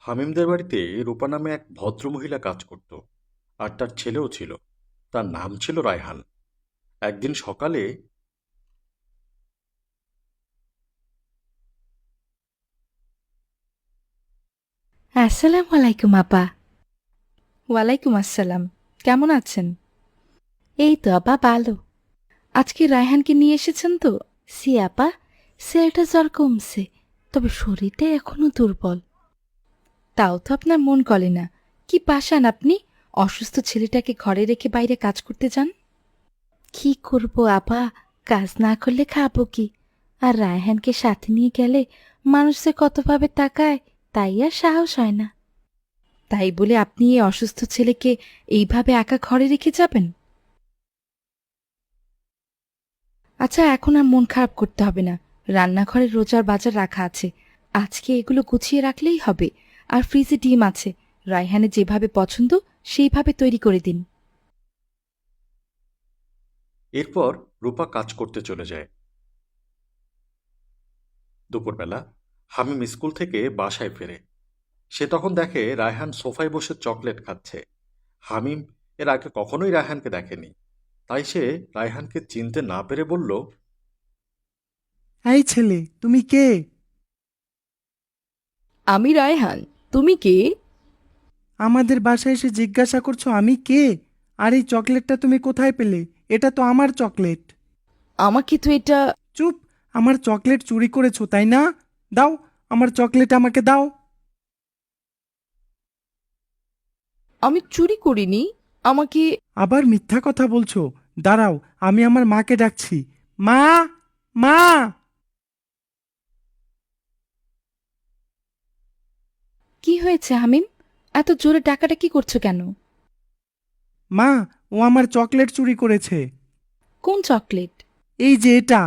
হামিমদের বাড়িতে রূপা নামে এক ভদ্রমহিলা কাজ করত, আর তার ছেলেও ছিল। তার নাম ছিল রায়হান। একদিন সকালে আসসালামু আলাইকুম আপা। ওয়ালাইকুম আসসালাম। কেমন আছেন? এই তো আপা ভালো। আজকে রায়হানকে নিয়ে এসেছেন তো? সি আপা, ছেলেটা জ্বর কমছে, তবে শরীরটা এখনো দুর্বল। তাও তো আপনার মন গলে না। কি পাষাণ আপনি! অসুস্থ ছেলেটাকে ঘরে রেখে বাইরে কাজ করতে যান। কি করব আপা, কাজ না করলে খাবো কি? আর রায়হানকে সাথে নিয়ে গেলে মানুষ যে কতভাবে তাকায়, তাই আর সাহস হয় না। তাই বলে আপনি এই অসুস্থ ছেলেকে এইভাবে একা ঘরে রেখে যাবেন? আচ্ছা, এখন আর মন খারাপ করতে হবে না। রান্নাঘরে রোজার বাজার রাখা আছে, আজকে এগুলো গুছিয়ে রাখলেই হবে। আর ফ্রিজে ডিম আছে, রায়হানের যেভাবে পছন্দ সেইভাবে তৈরি করে দিন। এরপর রূপা কাজ করতে চলে যায়। দুপুরবেলা হামিম স্কুল থেকে বাসায় ফেরে। সে তখন দেখে রায়হান সোফায় বসে চকলেট খাচ্ছে। হামিম এর আগে কখনোই রায়হানকে দেখেনি, তাই সে রায়হানকে চিনতে না পেরে বলল, এই ছেলে, তুমি কে? আমি রায়হান। তুমি কে? আমাদের বাসায় এসে জিজ্ঞাসা করছো আমি কে? আর এই চকলেটটা তুমি কোথায় পেলে? এটা তো আমার চকলেট। আমাকে তো এটা... চুপ! আমার চকলেট চুরি করেছো তাই না? দাও, আমার চকলেট আমাকে দাও। আমি চুরি করিনি। আমাকে... আবার মিথ্যা কথা বলছো। দাঁড়াও, আমি আমার মাকে ডাকছি। মা! মা! কি হয়েছে হামিম? এত জোরে ডাকাডাকি করছো কেন? মা, ও আমার চকলেট চুরি করেছে। কোন চকলেট? এই যে এটা।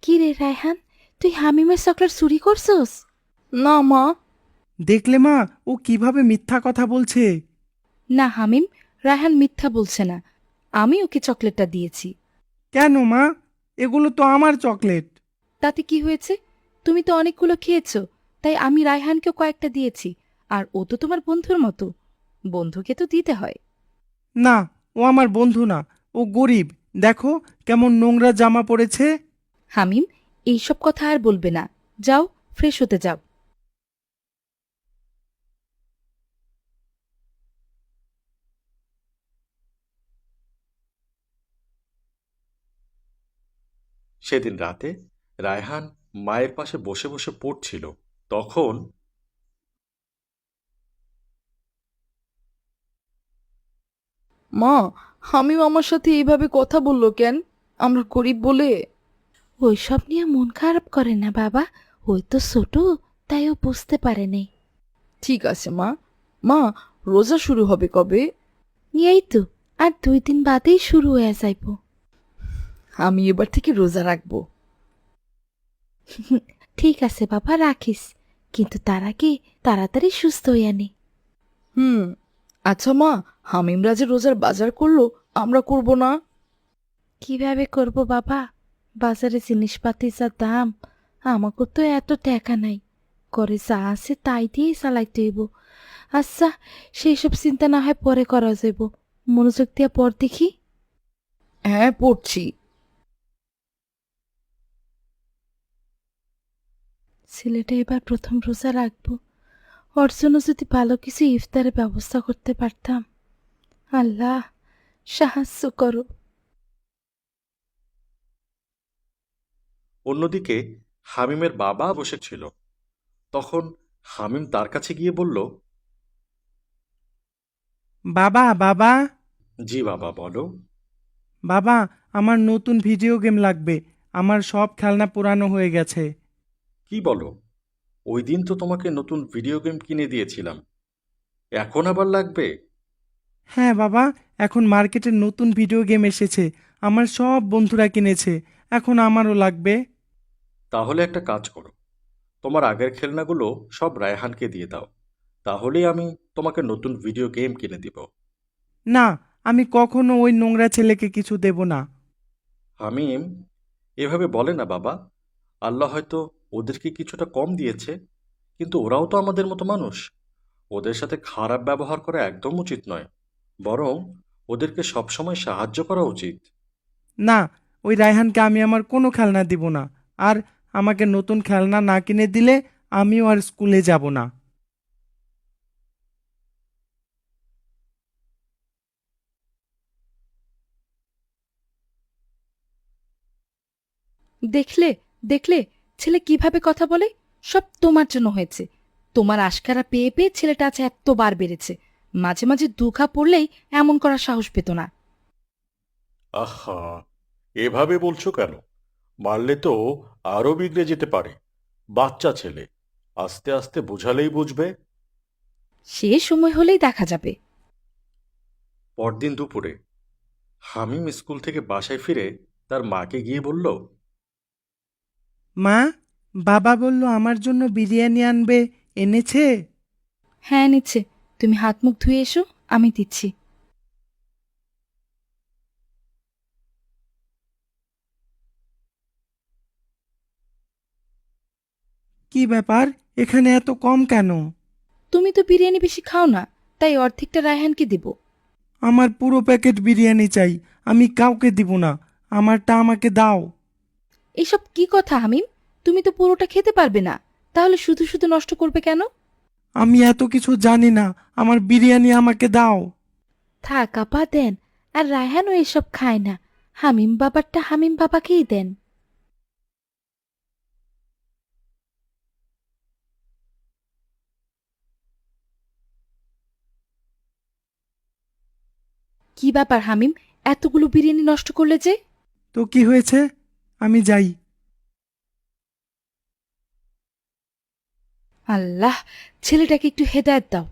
কি রে রায়হান, তুই হামিমের চকলেট চুরি করছস? না মা। দেখলে মা, ও কিভাবে মিথ্যা কথা বলছে। না হামিম, রায়হান মিথ্যা বলছে না। আমি ওকে চকলেটটা দিয়েছি। কেন মা? এগুলো তো আমার চকলেট। তাতে কি হয়েছে? তুমি তো অনেকগুলো খেয়েছো, তাই আমি রায়হানকেও কয়েকটা দিয়েছি। আর ও তো তোমার বন্ধুর মতো, বন্ধুকে তো দিতে হয়। না, ও আমার বন্ধু না। ও গরিব। দেখো কেমন নোংরা জামা পরেছে। হামিম, এইসব কথা আর বলবে না। যাও, ফ্রেশ হতে যাও। সেদিন রাতে রায়হান মায়ের পাশে বসে বসে পড়ছিল। তখন মা, হামিম আমার সাথে এইভাবে কথা বললো কেন? আমরা গরিব বলে? ওইসব নিয়ে মন খারাপ করে না বাবা, ওই তো ছোট, তাই ও বুঝতে পারে নাই। ঠিক আছে মা। মা, রোজা শুরু হবে কবে? এই তো, আর 2 দিন বাদেই শুরু হয়ে যাইব। আমি এবার থেকে রোজা রাখবো। ঠিক আছে বাবা, রাখিস, কিন্তু তার আগে তাড়াতাড়ি সুস্থ হইয়া নে। হুম। আচ্ছা মা, হামিমরা যে রোজার বাজার করলো, আমরা করব না? কিভাবে করব বাবা, বাজারে জিনিসপাতি যা দাম, আমাকে তো এত টাকা নাই। করে যা আছে তাই দিয়েই চালাইতে হইব। আচ্ছা, সেই সব চিন্তা না হয় পরে করা যাইব। মনোযোগ দিয়া পর দেখি। হ্যাঁ, পড়ছি। ছেলেটা এবার প্রথম রোজা রাখবো, ওর জন্য যদি ভালো কিছু ইফতারের ব্যবস্থা করতে পারতাম। আল্লাহ, সাহায্য করো। অন্যদিকে হামিমের বাবা বসেছিল। তখন হামিম তার কাছে গিয়ে বলল, বাবা, বাবা! জি বাবা, বলো। বাবা, আমার নতুন ভিডিও গেম লাগবে। আমার সব খেলনা পুরানো হয়ে গেছে। কি বলো? ওই দিন তো তোমাকে নতুন ভিডিও গেম কিনে দিয়েছিলাম, এখন আবার লাগবে? হ্যাঁ বাবা, এখন মার্কেটে নতুন ভিডিও গেম এসেছে। আমার সব বন্ধুরা কিনেছে, এখন আমারও লাগবে। তাহলে একটা কাজ করো, তোমার আগের খেলনাগুলো সব রায়হানকে দিয়ে দাও, তাহলেই আমি তোমাকে নতুন ভিডিও গেম কিনে দিব। না, আমি কখনো ওই নোংরা ছেলেকে কিছু দেব না। হামিম, এভাবে বলে না বাবা। আল্লাহ হয়তো ওদেরকে কিছুটা কম দিয়েছে, কিন্তু ওরাও তো আমাদের মতো মানুষ। ওদের সাথে খারাপ ব্যবহার করা একদম উচিত নয়, বরং ওদেরকে সবসময় সাহায্য করা উচিত। না, ওই রায়হানকে আমি আমার কোনো খেলনা দিব না। আর আমাকে নতুন খেলনা না কিনে দিলে আমিও আর স্কুলে যাব না। দেখলে দেখলে ছেলে কিভাবে কথা বলে? সব তোমার জন্য হয়েছে। তোমার আশকারা পেয়ে পেয়ে ছেলেটা আজ এতবার বেড়েছে। মাঝে মাঝে দুঘা পড়লেই এমন করার সাহস পেত না। আহা, এভাবে বলছো কেন? মারলে তো আরো বিগড়ে যেতে পারে। বাচ্চা ছেলে, আস্তে আস্তে বোঝালেই বুঝবে। সে সময় হলেই দেখা যাবে। পরদিন দুপুরে হামিম স্কুল থেকে বাসায় ফিরে তার মাকে গিয়ে বলল, মা, বাবা বলল আমার জন্য বিরিয়ানি আনবে, এনেছে? হ্যাঁ, নিচ্ছে। তুমি হাত মুখ ধুয়ে এসো, আমি দিচ্ছি। কি ব্যাপার, এখানে এত কম কেন? তুমি তো বিরিয়ানি বেশি খাও না, তাই অর্ধেকটা রায়হানকে দেব। আমার পুরো প্যাকেট বিরিয়ানি চাই, আমি কাউকে দিব না। আমারটা আমাকে দাও। এসব কি কথা হামিম? তুমি তো পুরোটা খেতে পারবে না, তাহলে শুধু শুধু নষ্ট করবে কেন? আমি এত কিছু জানি না, আমার বিরিয়ানি আমাকে দাও। থাক আপা, দেন। আর রায়হানও এসব খায় না। হামিম বাবারটা হামিম বাবাকেই দেন। কি ব্যাপার হামিম, এতগুলো বিরিয়ানি নষ্ট করলে যে? তো কি হয়েছে, আমি যাই। আল্লাহ, ছেলেটাকে একটু হেদায়েত দাও।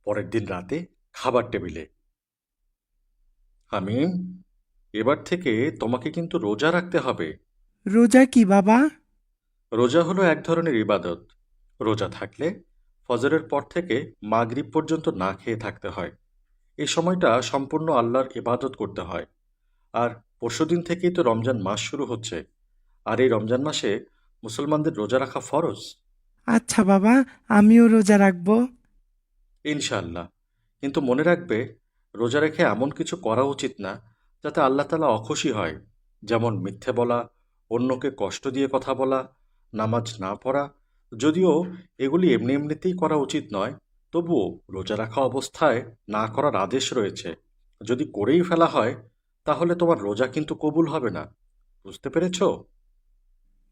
পরের দিন রাতে খাবার টেবিলে, হামিম, এবার থেকে তোমাকে কিন্তু রোজা রাখতে হবে। রোজা কি বাবা? রোজা হলো এক ধরনের ইবাদত। রোজা থাকলে ফজরের পর থেকে মাগরিব পর্যন্ত না খেয়ে থাকতে হয়। এই সময়টা সম্পূর্ণ আল্লাহর ইবাদত করতে হয়। আর পরশুদিন থেকেই তো রমজান মাস শুরু হচ্ছে। আর এই রমজান মাসে মুসলমানদের রোজা রাখা ফরজ। আচ্ছা বাবা, আমিও রোজা রাখবো। ইনশাআল্লাহ। কিন্তু মনে রাখবে, রোজা রেখে এমন কিছু করা উচিত না যাতে আল্লাহ তাআলা অখুশি হয়। যেমন মিথ্যে বলা, অন্যকে কষ্ট দিয়ে কথা বলা, নামাজ না পড়া। যদিও এগুলি এমনি এমনিতেই করা উচিত নয়, তবুও রোজা রাখা অবস্থায় না করার আদেশ রয়েছে। যদি করেই ফেলা হয়, তাহলে তোমার রোজা কিন্তু কবুল হবে না। বুঝতে পেরেছো?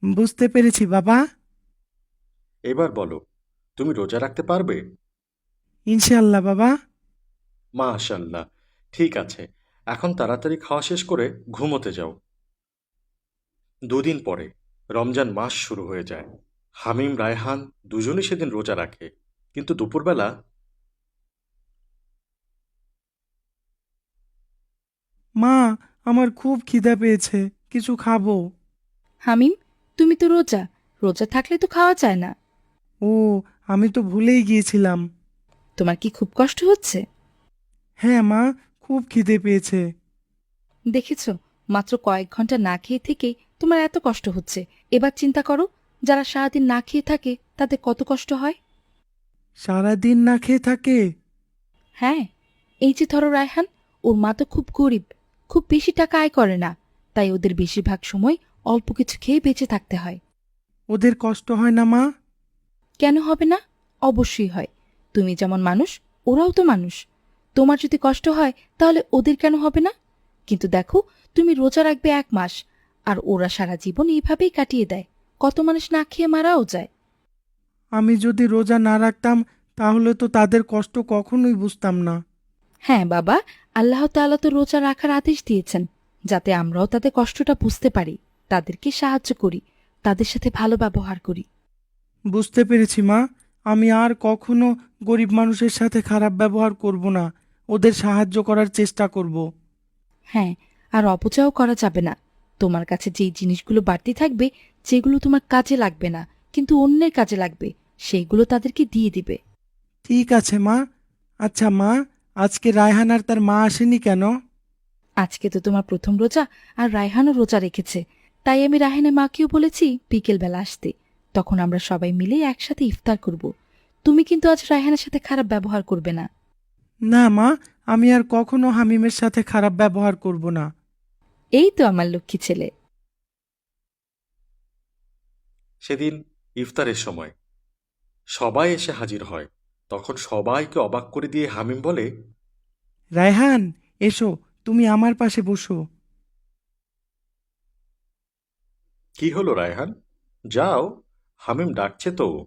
বুঝতে পেরেছি বাবা। এবার বলো, তুমি রোজা রাখতে পারবে? ইনশাআল্লাহ বাবা। মাশাআল্লাহ। ঠিক আছে, এখন তাড়াতাড়ি খাওয়া শেষ করে ঘুমোতে যাও। দুদিন পরে রমজান মাস শুরু হয়ে যায়। হামিম রায়হান দুজনই সেদিন রোজা রাখে। কিন্তু দুপুরবেলা মা, আমার খুব খিদা পেয়েছে, কিছু খাবো। হামিম, তুমি তো রোজা। রোজা থাকলে তো খাওয়া যায় না। ও, আমি তো ভুলেই গিয়েছিলাম। তোমার কি খুব কষ্ট হচ্ছে? হ্যাঁ মা, খুব খিদে পেয়েছে। দেখেছ, মাত্র কয়েক ঘন্টা না খেয়ে থেকেই তোমার এত কষ্ট হচ্ছে। এবার চিন্তা করো, যারা সারাদিন না খেয়ে থাকে তাদের কত কষ্ট হয়। সারাদিন না খেয়ে থাকে? হ্যাঁ, এই যে ধরো রায়হান, ওর মা তো খুব গরিব, খুব বেশি টাকা আয় করে না। তাই ওদের বেশিরভাগ সময় অল্প কিছু খেয়ে বেঁচে থাকতে হয়। ওদের কষ্ট হয় না মা? কেন হবে না? অবশ্যই হয়। তুমি যেমন মানুষ, ওরাও তো মানুষ। তোমার যদি কষ্ট হয় তাহলে ওদের কেন হবে না? কিন্তু দেখো, তুমি রোজা রাখবে 1 মাস, আর ওরা সারা জীবন এইভাবেই কাটিয়ে দেয়। কত মানুষ না খেয়ে মারাও যায়। আমি যদি রোজা না রাখতাম তাহলে তো তাদের কষ্ট কখনোই বুঝতাম না। হ্যাঁ বাবা, আল্লাহ তাআলা তো রোজা রাখার আদেশ দিয়েছেন, যাতে আমরাও তাদের কষ্টটা বুঝতে পারি, তাদেরকে সাহায্য করি, তাদের সাথে ভালো ব্যবহার করি। বুঝতে পেরেছি মা, আমি আর কখনো গরিব মানুষের সাথে খারাপ ব্যবহার করব না, ওদের সাহায্য করার চেষ্টা করব। হ্যাঁ, আর অপচয়ও করা যাবে না। তোমার কাছে যেই জিনিসগুলো বাড়তি থাকবে, যেগুলো তোমার কাজে লাগবে না কিন্তু অন্যের কাজে লাগবে, সেইগুলো তাদেরকে দিয়ে দিবে। ঠিক আছে মা। আচ্ছা মা, আজকে রায়হান আর তার মা আসেনি কেন? আজকে তো তোমার প্রথম রোজা, আর রায়হানও রোজা রেখেছে। তাই আমি রায়হানের মাকেও বলেছি বিকেলবেলা আসতে। তখন আমরা সবাই মিলে একসাথে ইফতার করব। তুমি কিন্তু আজ রায়হানের সাথে খারাপ ব্যবহার করবে না। না মা, আমি আর কখনো হামিমের সাথে খারাপ ব্যবহার করব না। এই তো আমার লক্ষ্মী ছেলে। সেদিন ইফতারের সময় সবাই এসে হাজির হয়। তখন সবাইকে অবাক করে দিয়ে হামিম বলে, রায়হান, এসো, তুমি আমার পাশে বসো। কি হলো রায়হান? যাও, হামিম ডাকছে তো।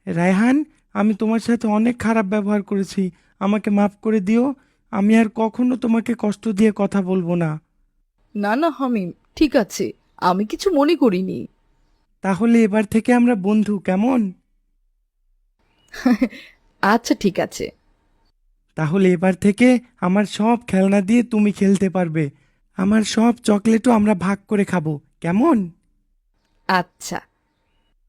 রায়হান, আমি তোমার সাথে অনেক খারাপ ব্যবহার করেছি, আমাকে মাফ করে দিও। আমি আর কখনো তোমাকে কষ্ট দিয়ে কথা বলবো না। না না হামিম, ঠিক আছে, আমি কিছু মনে করিনি। তাহলে এবার থেকে আমরা বন্ধু, কেমন? আচ্ছা ঠিক আছে। তাহলে এবার থেকে আমার সব খেলনা দিয়ে তুমি খেলতে পারবে। আমার সব চকলেটও আমরা ভাগ করে খাবো, কেমন? আচ্ছা।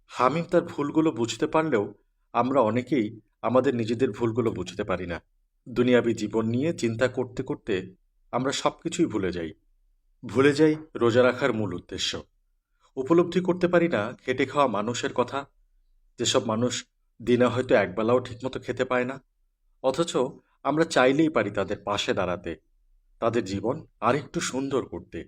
হামিম তার ভুলগুলো বুঝতে পারলেও আমরা অনেকেই আমাদের নিজেদের ভুলগুলো বুঝতে পারি না। দুনিয়াবী জীবন নিয়ে চিন্তা করতে করতে আমরা সবকিছুই ভুলে যাই। ভুলে যাই রোজা রাখার মূল উদ্দেশ্য। উপলব্ধি করতে পারি না খেটে খাওয়া মানুষের কথা, যেসব মানুষ দিনে হয়তো একবেলাও ঠিকমতো খেতে পায় না। অথচ আমরা চাইলেই পারি তাদের পাশে দাঁড়াতে, তাদের জীবন আরেকটু সুন্দর করতে।